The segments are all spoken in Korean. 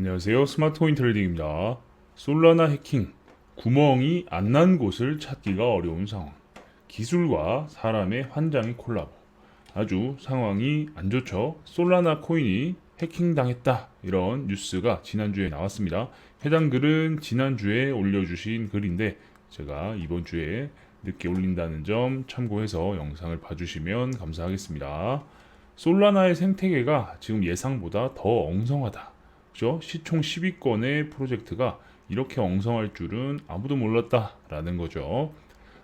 안녕하세요. 스마트코인 트레이딩입니다. 솔라나 해킹, 구멍이 안 난 곳을 찾기가 어려운 상황. 기술과 사람의 환장의 콜라보. 아주 상황이 안 좋죠. 솔라나 코인이 해킹당했다. 이런 뉴스가 지난주에 나왔습니다. 해당 글은 지난주에 올려주신 글인데 제가 이번 주에 늦게 올린다는 점 참고해서 영상을 봐주시면 감사하겠습니다. 솔라나의 생태계가 지금 예상보다 더 엉성하다. 그죠? 시총 10위권의 프로젝트가 이렇게 엉성할 줄은 아무도 몰랐다라는 거죠.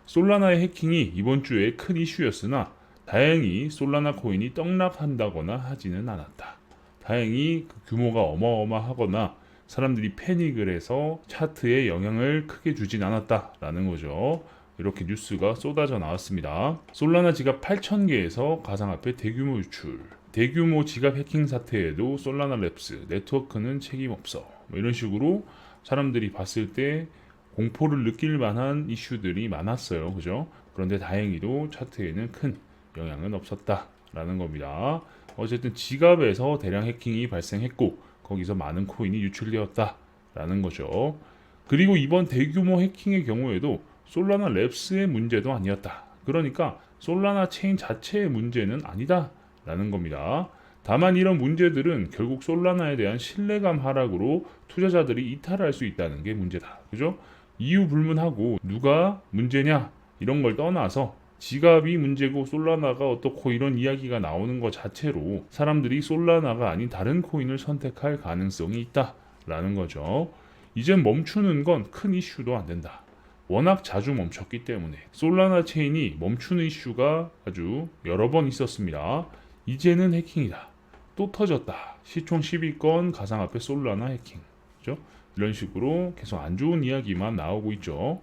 솔라나의 해킹이 이번 주에 큰 이슈였으나 다행히 솔라나 코인이 떡락한다거나 하지는 않았다. 다행히 그 규모가 어마어마하거나 사람들이 패닉을 해서 차트에 영향을 크게 주진 않았다라는 거죠. 이렇게 뉴스가 쏟아져 나왔습니다. 솔라나 지갑 8,000개에서 가상화폐 대규모 유출. 대규모 지갑 해킹 사태에도 솔라나 랩스, 네트워크는 책임 없어. 뭐 이런 식으로 사람들이 봤을 때 공포를 느낄 만한 이슈들이 많았어요. 그죠? 그런데 다행히도 차트에는 큰 영향은 없었다라는 겁니다. 어쨌든 지갑에서 대량 해킹이 발생했고 거기서 많은 코인이 유출되었다라는 거죠. 그리고 이번 대규모 해킹의 경우에도 솔라나 랩스의 문제도 아니었다. 그러니까 솔라나 체인 자체의 문제는 아니다라는 겁니다. 다만 이런 문제들은 결국 솔라나에 대한 신뢰감 하락으로 투자자들이 이탈할 수 있다는 게 문제다. 그죠? 이유 불문하고 누가 문제냐 이런 걸 떠나서 지갑이 문제고 솔라나가 어떻고 이런 이야기가 나오는 것 자체로 사람들이 솔라나가 아닌 다른 코인을 선택할 가능성이 있다라는 거죠. 이젠 멈추는 건 큰 이슈도 안 된다. 워낙 자주 멈췄기 때문에 솔라나 체인이 멈추는 이슈가 아주 여러 번 있었습니다. 이제는 해킹이다. 또 터졌다. 시총 10위권 가상화폐 솔라나 해킹. 그죠? 이런 식으로 계속 안 좋은 이야기만 나오고 있죠.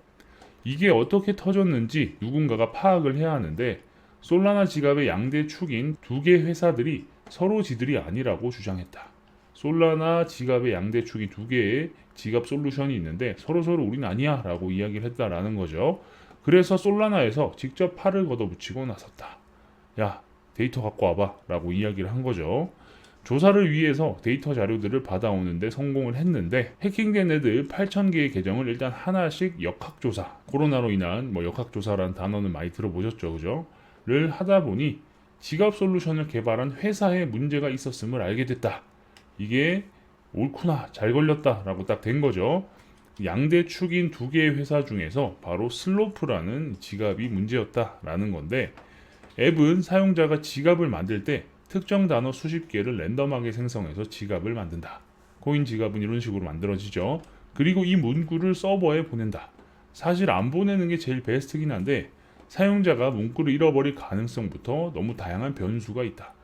이게 어떻게 터졌는지 누군가가 파악을 해야 하는데 솔라나 지갑의 양대 축인 두 개 회사들이 서로 지들이 아니라고 주장했다. 솔라나 지갑의 양대 축이 두 개의 지갑 솔루션이 있는데 서로서로 우린 아니야 라고 이야기를 했다라는 거죠. 그래서 솔라나에서 직접 팔을 걷어붙이고 나섰다. 야, 데이터 갖고 와봐 라고 이야기를 한 거죠. 조사를 위해서 데이터 자료들을 받아오는데 성공을 했는데 해킹된 애들 8,000개의 계정을 일단 하나씩 역학조사, 코로나로 인한 역학조사라는 단어는 많이 들어보셨죠, 그죠? 를 하다 보니 지갑 솔루션을 개발한 회사에 문제가 있었음을 알게 됐다. 이게 옳구나, 잘 걸렸다라고 딱 된 거죠. 양대 축인 두 개의 회사 중에서 바로 슬로프라는 지갑이 문제였다라는 건데 앱은 사용자가 지갑을 만들 때 특정 단어 수십 개를 랜덤하게 생성해서 지갑을 만든다. 코인 지갑은 이런 식으로 만들어지죠. 그리고 이 문구를 서버에 보낸다. 사실 안 보내는 게 제일 베스트긴 한데 사용자가 문구를 잃어버릴 가능성부터 너무 다양한 변수가 있다.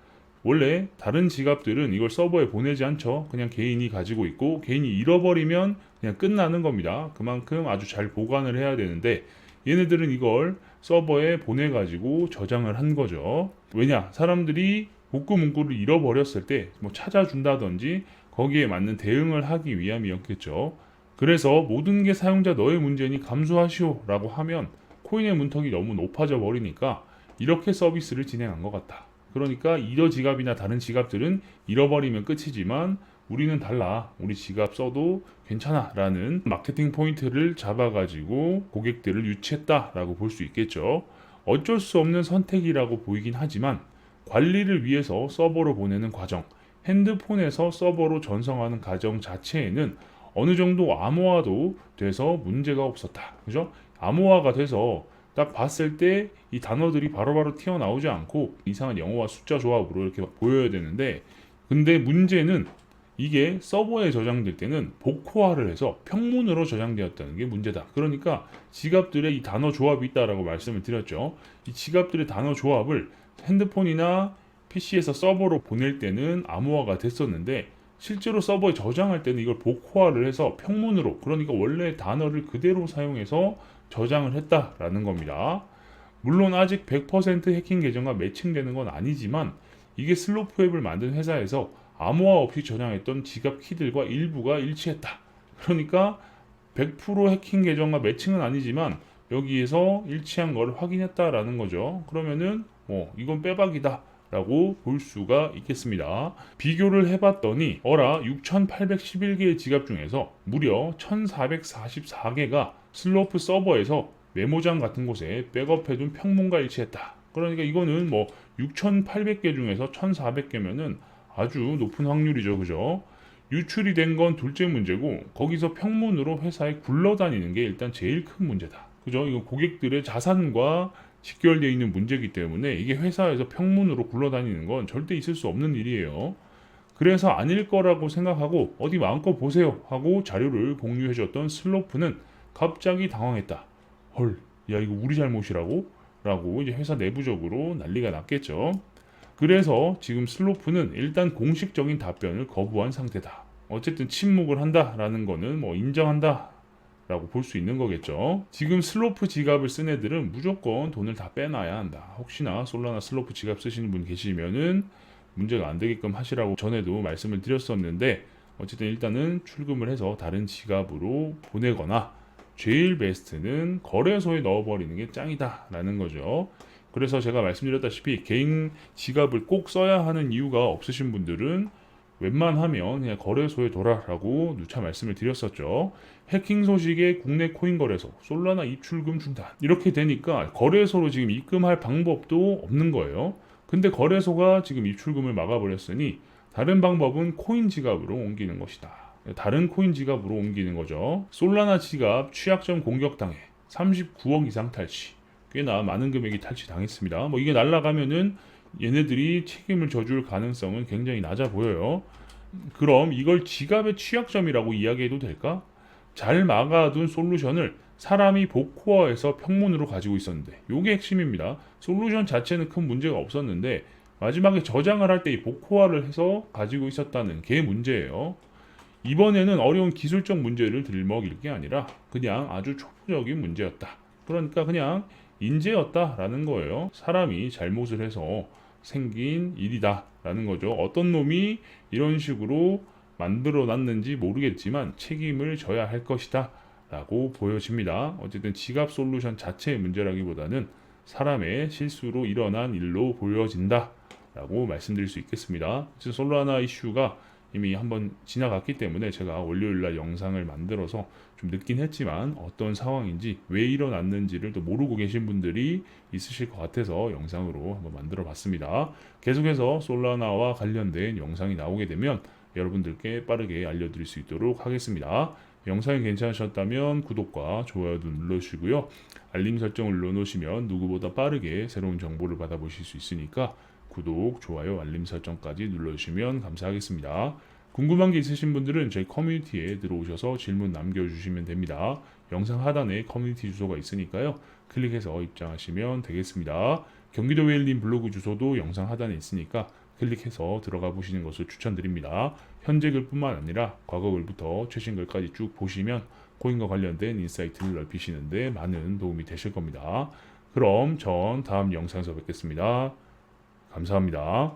원래 다른 지갑들은 이걸 서버에 보내지 않죠. 그냥 개인이 가지고 있고 개인이 잃어버리면 그냥 끝나는 겁니다. 그만큼 아주 잘 보관을 해야 되는데 얘네들은 이걸 서버에 보내가지고 저장을 한 거죠. 왜냐? 사람들이 복구 문구를 잃어버렸을 때 찾아준다든지 거기에 맞는 대응을 하기 위함이었겠죠. 그래서 모든 게 사용자 너의 문제니 감수하시오 라고 하면 코인의 문턱이 너무 높아져 버리니까 이렇게 서비스를 진행한 것 같다. 그러니까 이더 지갑이나 다른 지갑들은 잃어버리면 끝이지만 우리는 달라. 우리 지갑 써도 괜찮아 라는 마케팅 포인트를 잡아가지고 고객들을 유치했다라고 볼 수 있겠죠. 어쩔 수 없는 선택이라고 보이긴 하지만 관리를 위해서 서버로 보내는 과정, 핸드폰에서 서버로 전송하는 과정 자체에는 어느 정도 암호화도 돼서 문제가 없었다. 그죠? 암호화가 돼서 딱 봤을 때 이 단어들이 바로바로 튀어나오지 않고 이상한 영어와 숫자 조합으로 이렇게 보여야 되는데 근데 문제는 이게 서버에 저장될 때는 복호화를 해서 평문으로 저장되었다는 게 문제다. 그러니까 지갑들의 이 단어 조합이 있다라고 말씀을 드렸죠. 이 지갑들의 단어 조합을 핸드폰이나 PC에서 서버로 보낼 때는 암호화가 됐었는데 실제로 서버에 저장할 때는 이걸 복호화를 해서 평문으로 그러니까 원래 단어를 그대로 사용해서 저장을 했다라는 겁니다. 물론 아직 100% 해킹 계정과 매칭되는 건 아니지만 이게 슬로프 앱을 만든 회사에서 암호화 없이 저장했던 지갑 키들과 일부가 일치했다. 그러니까 100% 해킹 계정과 매칭은 아니지만 여기에서 일치한 걸 확인했다라는 거죠. 그러면은 이건 빼박이다 라고 볼 수가 있겠습니다. 비교를 해봤더니 어라 6,811개의 지갑 중에서 무려 1,444개가 슬로프 서버에서 메모장 같은 곳에 백업해둔 평문과 일치했다. 그러니까 이거는 뭐 6,800개 중에서 1,400개면은 아주 높은 확률이죠. 그죠? 유출이 된 건 둘째 문제고 거기서 평문으로 회사에 굴러다니는 게 일단 제일 큰 문제다. 그죠? 이거 고객들의 자산과 직결되어 있는 문제이기 때문에 이게 회사에서 평문으로 굴러다니는 건 절대 있을 수 없는 일이에요. 그래서 아닐 거라고 생각하고 어디 마음껏 보세요 하고 자료를 공유해줬던 슬로프는 갑자기 당황했다. 헐, 야 이거 우리 잘못이라고? 라고 이제 회사 내부적으로 난리가 났겠죠. 그래서 지금 슬로프는 일단 공식적인 답변을 거부한 상태다. 어쨌든 침묵을 한다라는 거는 뭐 인정한다 라고 볼 수 있는 거겠죠. 지금 슬로프 지갑을 쓴 애들은 무조건 돈을 다 빼놔야 한다. 혹시나 솔라나 슬로프 지갑 쓰시는 분 계시면은 문제가 안 되게끔 하시라고 전에도 말씀을 드렸었는데 어쨌든 일단은 출금을 해서 다른 지갑으로 보내거나 제일 베스트는 거래소에 넣어버리는 게 짱이다 라는 거죠. 그래서 제가 말씀드렸다시피 개인 지갑을 꼭 써야 하는 이유가 없으신 분들은 웬만하면 그냥 거래소에 둬라라고 누차 말씀을 드렸었죠. 해킹 소식에 국내 코인 거래소, 솔라나 입출금 중단 이렇게 되니까 거래소로 지금 입금할 방법도 없는 거예요. 근데 거래소가 지금 입출금을 막아버렸으니 다른 방법은 코인 지갑으로 옮기는 것이다. 다른 코인 지갑으로 옮기는 거죠. 솔라나 지갑 취약점 공격당해 39억 이상 탈취. 꽤나 많은 금액이 탈취당했습니다. 뭐 이게 날아가면은 얘네들이 책임을 져줄 가능성은 굉장히 낮아 보여요. 그럼 이걸 지갑의 취약점이라고 이야기해도 될까? 잘 막아둔 솔루션을 사람이 복호화해서 평문으로 가지고 있었는데 이게 핵심입니다. 솔루션 자체는 큰 문제가 없었는데 마지막에 저장을 할 때 이 복호화를 해서 가지고 있었다는 게 문제예요. 이번에는 어려운 기술적 문제를 들먹일 게 아니라 그냥 아주 초보적인 문제였다. 그러니까 그냥 인재였다라는 거예요. 사람이 잘못을 해서 생긴 일이다라는 거죠. 어떤 놈이 이런 식으로 만들어 놨는지 모르겠지만 책임을 져야 할 것이다 라고 보여집니다. 어쨌든 지갑 솔루션 자체의 문제라기보다는 사람의 실수로 일어난 일로 보여진다 라고 말씀드릴 수 있겠습니다. 솔라나 이슈가 이미 한번 지나갔기 때문에 제가 월요일날 영상을 만들어서 좀 늦긴 했지만 어떤 상황인지 왜 일어났는지를 또 모르고 계신 분들이 있으실 것 같아서 영상으로 한번 만들어 봤습니다. 계속해서 솔라나와 관련된 영상이 나오게 되면 여러분들께 빠르게 알려드릴 수 있도록 하겠습니다. 영상이 괜찮으셨다면 구독과 좋아요도 눌러주시고요. 알림 설정을 눌러놓으시면 누구보다 빠르게 새로운 정보를 받아보실 수 있으니까 구독, 좋아요, 알림 설정까지 눌러주시면 감사하겠습니다. 궁금한 게 있으신 분들은 저희 커뮤니티에 들어오셔서 질문 남겨주시면 됩니다. 영상 하단에 커뮤니티 주소가 있으니까요. 클릭해서 입장하시면 되겠습니다. 경기도 웨일린 블로그 주소도 영상 하단에 있으니까 클릭해서 들어가 보시는 것을 추천드립니다. 현재 글뿐만 아니라 과거 글부터 최신 글까지 쭉 보시면 코인과 관련된 인사이트를 넓히시는데 많은 도움이 되실 겁니다. 그럼 전 다음 영상에서 뵙겠습니다. 감사합니다.